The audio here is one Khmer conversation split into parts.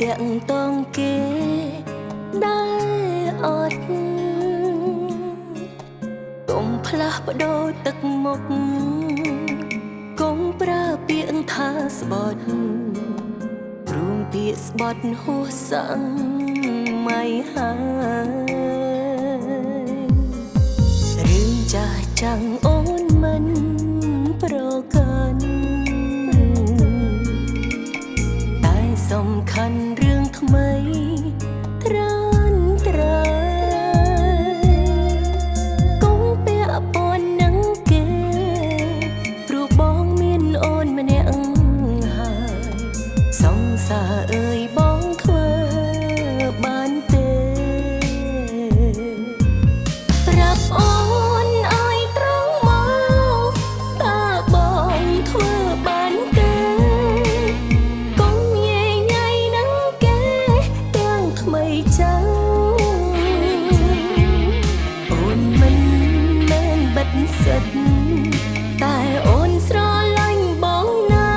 ទាំងតងគេដែលអត់កុំផ្លាស់ប្ដូរទឹកមុខកុំប្រើពាក្យថាស្បត់ព្រមពាក្យស្បត់ហួសសាំងមិនហើយរឿងចាស់ចាំងអូនមិនប្រកាន់តែសំខាន់រឿងថ្មីត្រានត្រៃកុំពាក់ព័ន្ធនឹងគេព្រោះបងមានអូនម្នាក់ហើយសង្សារអើយបងធ្វើបានទេប្រាប់អូនឲ្យត្រង់មកតើបងធ្វើបានទេកុំយាយញ៉ៃនឹងគេទាំងថ្មីចឹងអូនមិនមែនបិទសិទ្ធតែអូនស្រឡាញ់បងណា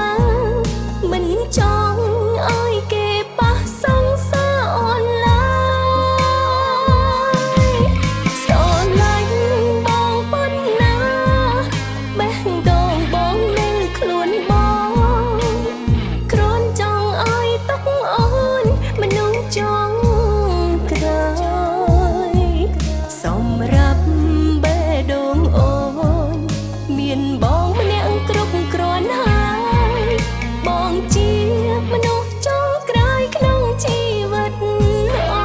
មិនចង់ឲ្យគេប៉ះសង្សារអូនឡើយស្រឡាញ់បងប៉ុណ្ណាបេះដូងបងនៅខ្លួនបងគ្រាន់ចង់ឲ្យទុកអូនមនុស្សចង់ក្រោយសម្រាប់បេះដូងអូនមានបងម្នាក់គ្រប់គ្រាន់ហើយបងជាមនុស្សចុងក្រោយក្នុងជីវិតអូ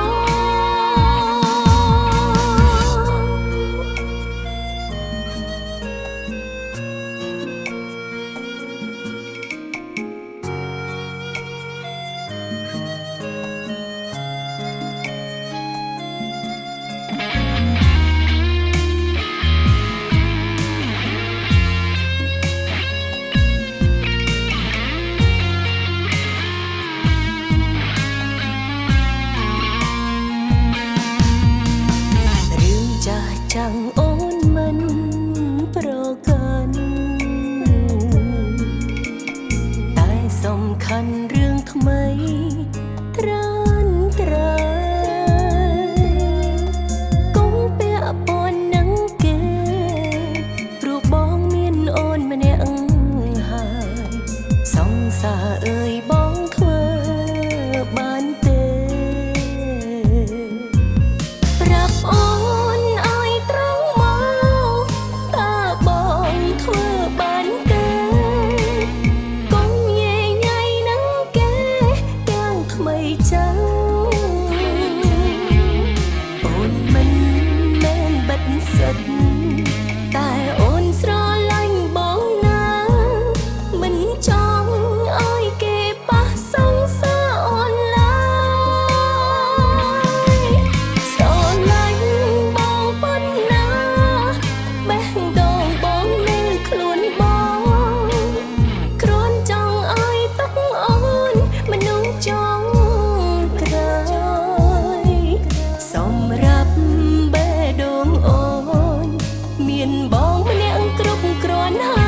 ចាំងអូនមិនប្រកាន់តែសំខាន់រឿងថ្មីត្រានត្រៃកុំពាក់ព័ន្ធនឹងគេព្រោះបងមានអូនម្នាក់ហើយសង្សារអើយបងធ្វើបានទេប្រាប់អូនចឹងអូនមិនមែនបិទសិទ្ធតែអូនស្រឡាញ់បងណាមិនចង់ឲ្យគេប៉ះសង្សារអូនឡើយស្រឡាញ់បងប៉ុណ្ណាបេះដូងបងនៅខ្លួនបងគ្រាន់ចង់ឲ្យទុកអូនមនុស្សចង់សម្រាប់បេះដូងអូនមានបងម្នាក់គ្រប់គ្រាន់ហើយ